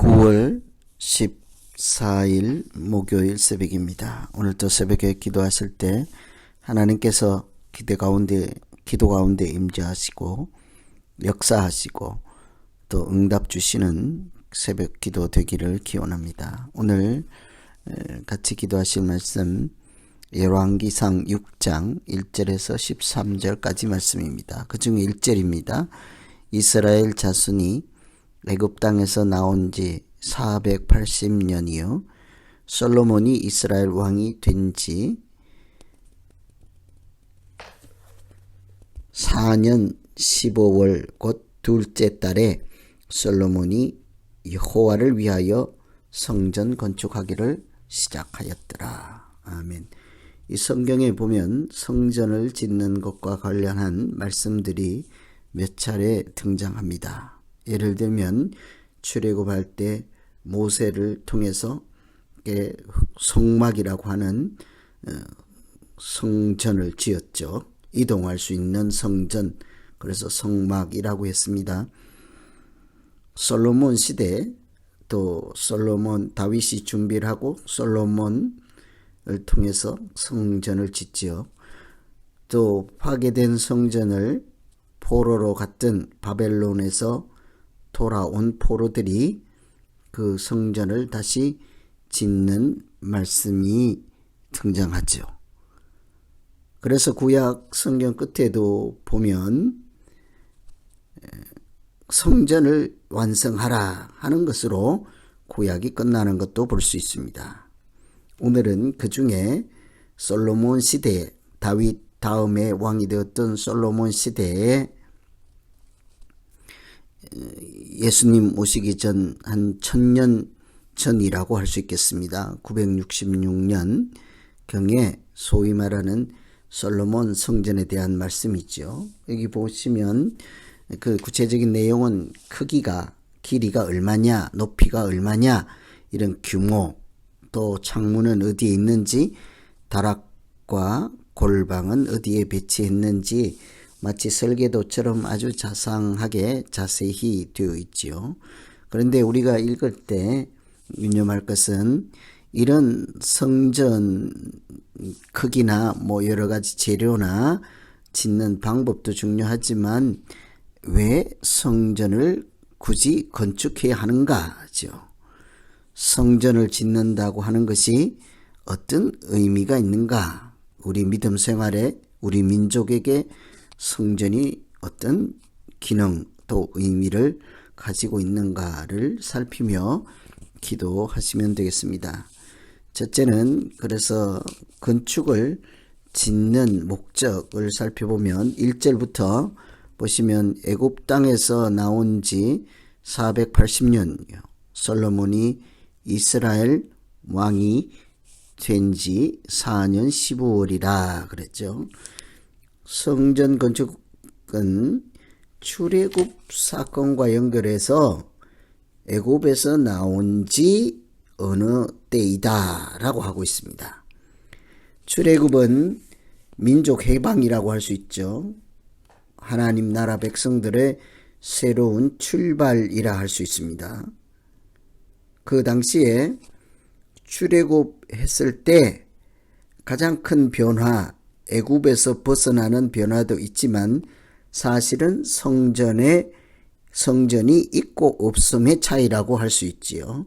9월 14일 목요일 새벽입니다. 오늘도 새벽에 기도하실 때 하나님께서 기도 가운데 임재하시고 역사하시고 또 응답 주시는 새벽 기도 되기를 기원합니다. 오늘 같이 기도하실 말씀 열왕기상 6장 1절에서 13절까지 말씀입니다. 그 중에 1절입니다. 이스라엘 자손이 애굽 땅에서 나온 지 480년이요 솔로몬이 이스라엘 왕이 된 지 4년 15월 곧 둘째 달에 솔로몬이 여호와를 위하여 성전 건축하기를 시작하였더라. 아멘. 이 성경에 보면 성전을 짓는 것과 관련한 말씀들이 몇 차례 등장합니다. 예를 들면 출애굽할 때 모세를 통해서 성막이라고 하는 성전을 지었죠. 이동할 수 있는 성전, 그래서 성막이라고 했습니다. 솔로몬 시대 또 다윗이 준비를 하고 솔로몬을 통해서 성전을 짓지요. 또 파괴된 성전을 포로로 갔던 바벨론에서 돌아온 포로들이 그 성전을 다시 짓는 말씀이 등장하죠. 그래서 구약 성경 끝에도 보면 성전을 완성하라 하는 것으로 구약이 끝나는 것도 볼 수 있습니다. 오늘은 그 중에 솔로몬 시대, 다윗 다음에 왕이 되었던 솔로몬 시대에 예수님 오시기 전 한 1000년 전이라고 할 수 있겠습니다. 966년 경에 소위 말하는 솔로몬 성전에 대한 말씀이죠. 여기 보시면 그 구체적인 내용은 길이가 얼마냐, 높이가 얼마냐, 이런 규모, 또 창문은 어디에 있는지, 다락과 골방은 어디에 배치했는지 마치 설계도처럼 아주 자상하게 자세히 되어 있지요. 그런데 우리가 읽을 때 유념할 것은 이런 성전 크기나 여러 가지 재료나 짓는 방법도 중요하지만 왜 성전을 굳이 건축해야 하는가죠. 성전을 짓는다고 하는 것이 어떤 의미가 있는가? 우리 믿음 생활에 우리 민족에게 성전이 어떤 기능 또 의미를 가지고 있는가를 살피며 기도하시면 되겠습니다. 첫째는 그래서 건축을 짓는 목적을 살펴보면 1절부터 보시면 애굽 땅에서 나온 지 480년이요. 솔로몬이 이스라엘 왕이 된 지 4년 15월이라 그랬죠. 성전 건축은 출애굽 사건과 연결해서 애굽에서 나온 지 어느 때이다 라고 하고 있습니다. 출애굽은 민족 해방이라고 할 수 있죠. 하나님 나라 백성들의 새로운 출발이라 할 수 있습니다. 그 당시에 출애굽했을 때 가장 큰 변화, 애굽에서 벗어나는 변화도 있지만 사실은 성전이 있고 없음의 차이라고 할 수 있지요.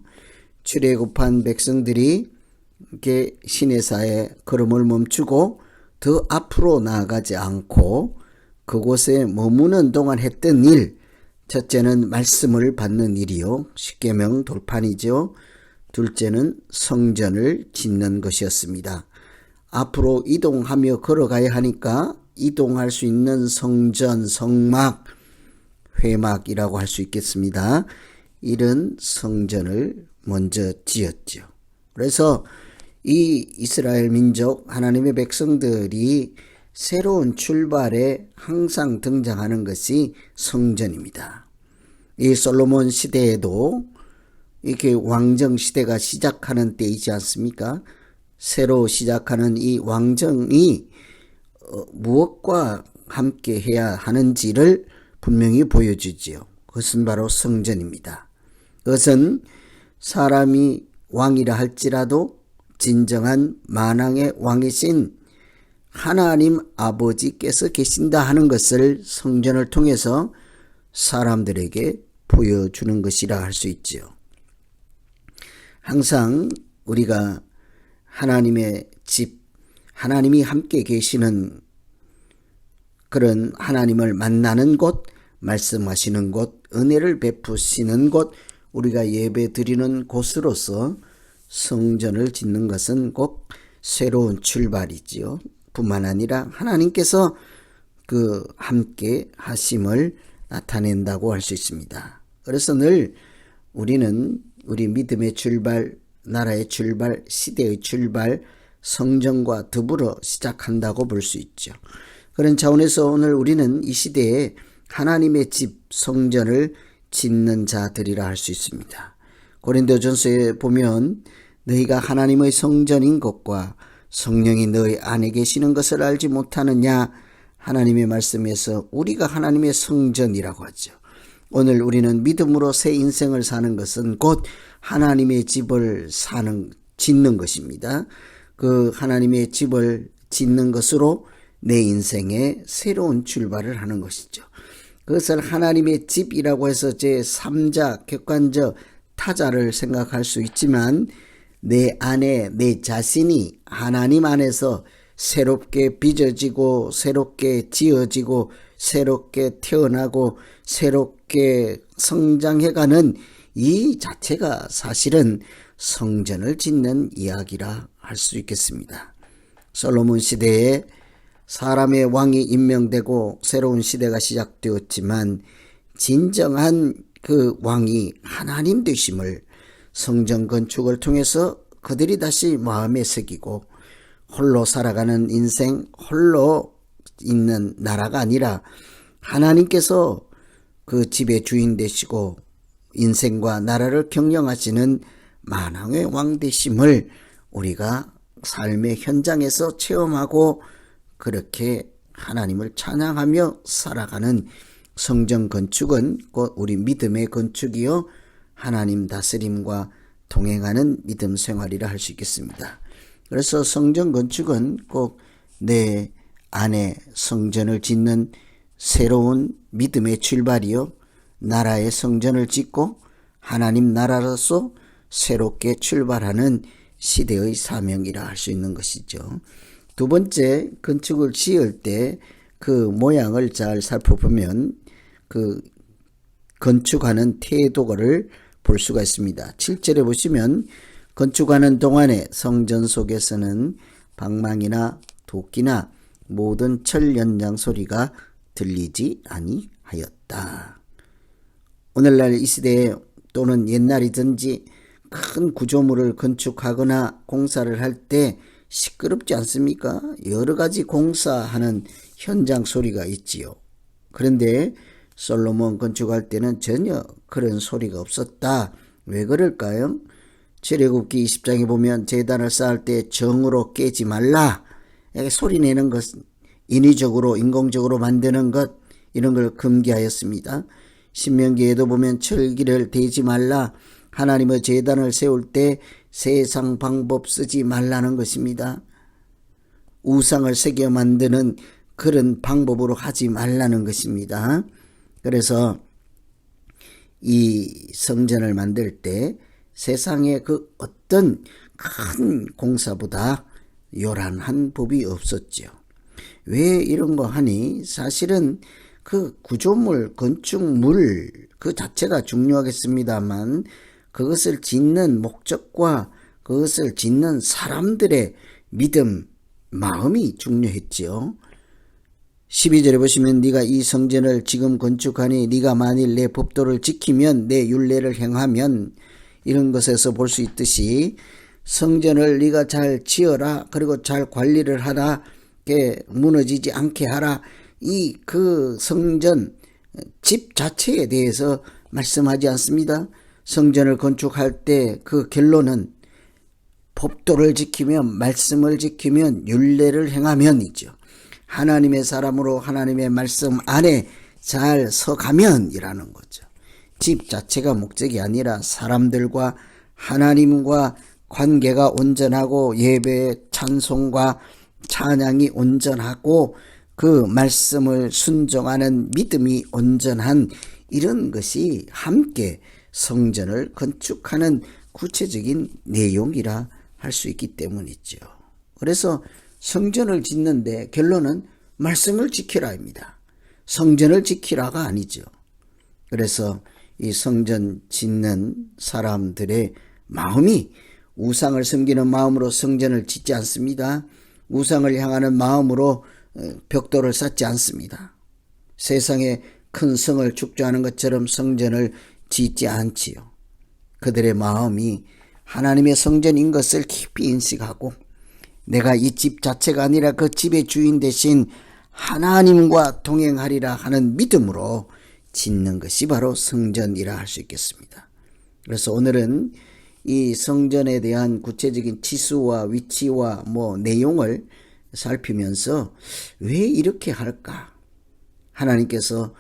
출애굽한 백성들이 시내사에 걸음을 멈추고 더 앞으로 나아가지 않고 그곳에 머무는 동안 했던 일, 첫째는 말씀을 받는 일이요. 십계명 돌판이죠. 둘째는 성전을 짓는 것이었습니다. 앞으로 이동하며 걸어가야 하니까 이동할 수 있는 성전, 성막, 회막이라고 할 수 있겠습니다. 이런 성전을 먼저 지었죠. 그래서 이 이스라엘 민족, 하나님의 백성들이 새로운 출발에 항상 등장하는 것이 성전입니다. 이 솔로몬 시대에도 이렇게 왕정 시대가 시작하는 때이지 않습니까? 새로 시작하는 이 왕정이 무엇과 함께 해야 하는지를 분명히 보여주지요. 그것은 바로 성전입니다. 그것은 사람이 왕이라 할지라도 진정한 만왕의 왕이신 하나님 아버지께서 계신다 하는 것을 성전을 통해서 사람들에게 보여주는 것이라 할 수 있지요. 항상 우리가 하나님의 집, 하나님이 함께 계시는 그런 하나님을 만나는 곳, 말씀하시는 곳, 은혜를 베푸시는 곳, 우리가 예배 드리는 곳으로서 성전을 짓는 것은 꼭 새로운 출발이지요. 뿐만 아니라 하나님께서 그 함께 하심을 나타낸다고 할 수 있습니다. 그래서 늘 우리는 우리 믿음의 출발, 나라의 출발, 시대의 출발, 성전과 더불어 시작한다고 볼 수 있죠. 그런 차원에서 오늘 우리는 이 시대에 하나님의 집, 성전을 짓는 자들이라 할 수 있습니다. 고린도전서에 보면 너희가 하나님의 성전인 것과 성령이 너희 안에 계시는 것을 알지 못하느냐, 하나님의 말씀에서 우리가 하나님의 성전이라고 하죠. 오늘 우리는 믿음으로 새 인생을 사는 것은 곧 하나님의 집을 짓는 것입니다. 그 하나님의 집을 짓는 것으로 내 인생에 새로운 출발을 하는 것이죠. 그것을 하나님의 집이라고 해서 제3자 객관적 타자를 생각할 수 있지만 내 안에 내 자신이 하나님 안에서 새롭게 빚어지고 새롭게 지어지고 새롭게 태어나고 새롭게 성장해가는 이 자체가 사실은 성전을 짓는 이야기라 할 수 있겠습니다. 솔로몬 시대에 사람의 왕이 임명되고 새로운 시대가 시작되었지만 진정한 그 왕이 하나님 되심을 성전 건축을 통해서 그들이 다시 마음에 새기고 홀로 살아가는 인생, 홀로 있는 나라가 아니라 하나님께서 그 집의 주인 되시고 인생과 나라를 경영하시는 만왕의 왕 되심을 우리가 삶의 현장에서 체험하고 그렇게 하나님을 찬양하며 살아가는 성전 건축은 곧 우리 믿음의 건축이요 하나님 다스림과 동행하는 믿음 생활이라 할 수 있겠습니다. 그래서 성전 건축은 꼭 내 안에 성전을 짓는 새로운 믿음의 출발이요 나라의 성전을 짓고 하나님 나라로서 새롭게 출발하는 시대의 사명이라 할 수 있는 것이죠. 두 번째, 건축을 지을 때 그 모양을 잘 살펴보면 그 건축하는 태도를 볼 수가 있습니다. 7절에 보시면 건축하는 동안에 성전 속에서는 방망이나 도끼나 모든 철 연장 소리가 들리지 아니하였다. 오늘날 이 시대에 또는 옛날이든지 큰 구조물을 건축하거나 공사를 할 때 시끄럽지 않습니까? 여러 가지 공사하는 현장 소리가 있지요. 그런데 솔로몬 건축할 때는 전혀 그런 소리가 없었다. 왜 그럴까요? 출애굽기 20장에 보면 제단을 쌓을 때 정으로 깨지 말라. 소리 내는 것, 인위적으로 인공적으로 만드는 것 이런 걸 금기하였습니다. 신명기에도 보면 철기를 대지 말라. 하나님의 제단을 세울 때 세상 방법 쓰지 말라는 것입니다. 우상을 새겨 만드는 그런 방법으로 하지 말라는 것입니다. 그래서 이 성전을 만들 때 세상의 그 어떤 큰 공사보다 요란한 법이 없었죠. 왜 이런 거 하니? 사실은 그 구조물, 건축물 그 자체가 중요하겠습니다만 그것을 짓는 목적과 그것을 짓는 사람들의 믿음, 마음이 중요했지요. 12절에 보시면 네가 이 성전을 지금 건축하니 네가 만일 내 법도를 지키면 내 율례를 행하면 이런 것에서 볼 수 있듯이 성전을 네가 잘 지어라. 그리고 잘 관리를 하라. 무너지지 않게 하라. 이 그 성전 집 자체에 대해서 말씀하지 않습니다. 성전을 건축할 때 그 결론은 법도를 지키면 말씀을 지키면 율례를 행하면이죠. 하나님의 사람으로 하나님의 말씀 안에 잘 서가면 이라는 거죠. 집 자체가 목적이 아니라 사람들과 하나님과 관계가 온전하고 예배의 찬송과 찬양이 온전하고 그 말씀을 순종하는 믿음이 온전한 이런 것이 함께 성전을 건축하는 구체적인 내용이라 할 수 있기 때문이죠. 그래서 성전을 짓는데 결론은 말씀을 지키라입니다. 성전을 지키라가 아니죠. 그래서 이 성전 짓는 사람들의 마음이 우상을 섬기는 마음으로 성전을 짓지 않습니다. 우상을 향하는 마음으로 벽돌을 쌓지 않습니다. 세상에 큰 성을 축조하는 것처럼 성전을 짓지 않지요. 그들의 마음이 하나님의 성전인 것을 깊이 인식하고 내가 이 집 자체가 아니라 그 집의 주인 대신 하나님과 동행하리라 하는 믿음으로 짓는 것이 바로 성전이라 할 수 있겠습니다. 그래서 오늘은 이 성전에 대한 구체적인 지수와 위치와 내용을 살피면서 왜 이렇게 할까? 하나님께서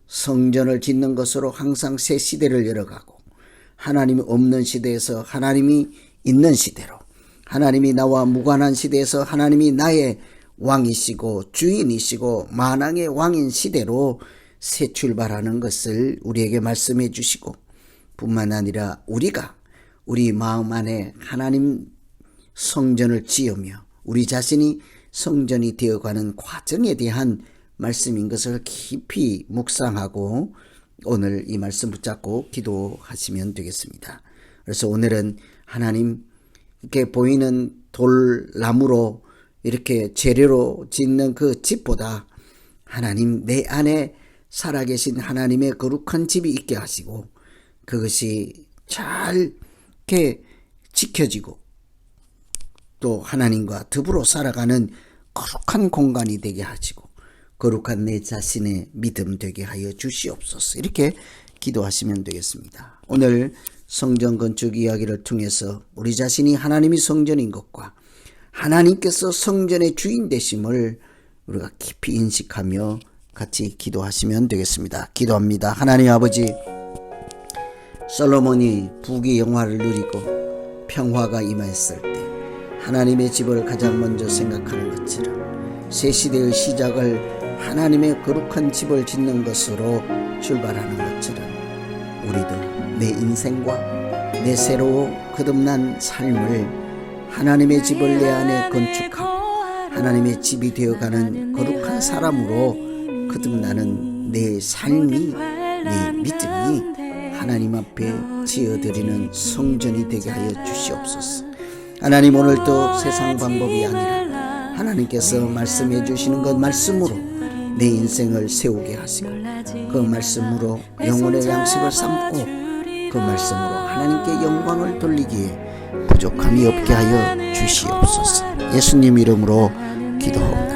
성전을 짓는 것으로 항상 새 시대를 열어가고 하나님이 없는 시대에서 하나님이 있는 시대로, 하나님이 나와 무관한 시대에서 하나님이 나의 왕이시고 주인이시고 만왕의 왕인 시대로 새 출발하는 것을 우리에게 말씀해 주시고, 뿐만 아니라 우리가 우리 마음 안에 하나님 성전을 지으며 우리 자신이 성전이 되어가는 과정에 대한 말씀인 것을 깊이 묵상하고 오늘 이 말씀 붙잡고 기도하시면 되겠습니다. 그래서 오늘은 하나님 이렇게 보이는 돌나무로 이렇게 재료로 짓는 그 집보다 하나님 내 안에 살아계신 하나님의 거룩한 집이 있게 하시고 그것이 잘 이렇게 지켜지고 또 하나님과 더불어 살아가는 거룩한 공간이 되게 하시고 거룩한 내 자신의 믿음 되게 하여 주시옵소서. 이렇게 기도하시면 되겠습니다. 오늘 성전 건축 이야기를 통해서 우리 자신이 하나님이 성전인 것과 하나님께서 성전의 주인 되심을 우리가 깊이 인식하며 같이 기도하시면 되겠습니다. 기도합니다. 하나님 아버지, 솔로몬이 부귀 영화를 누리고 평화가 임하였을 때 하나님의 집을 가장 먼저 생각하는 것처럼 새 시대의 시작을 하나님의 거룩한 집을 짓는 것으로 출발하는 것처럼 우리도 내 인생과 내 새로 거듭난 삶을 하나님의 집을 내 안에 건축하고 하나님의 집이 되어가는 거룩한 사람으로 거듭나는 내 삶이, 내 믿음이 하나님 앞에 지어드리는 성전이 되게 하여 주시옵소서. 하나님, 오늘도 세상 방법이 아니라 하나님께서 말씀해 주시는 것 말씀으로 내 인생을 세우게 하시고 그 말씀으로 영혼의 양식을 삼고 그 말씀으로 하나님께 영광을 돌리기에 부족함이 없게 하여 주시옵소서. 예수님 이름으로 기도합니다.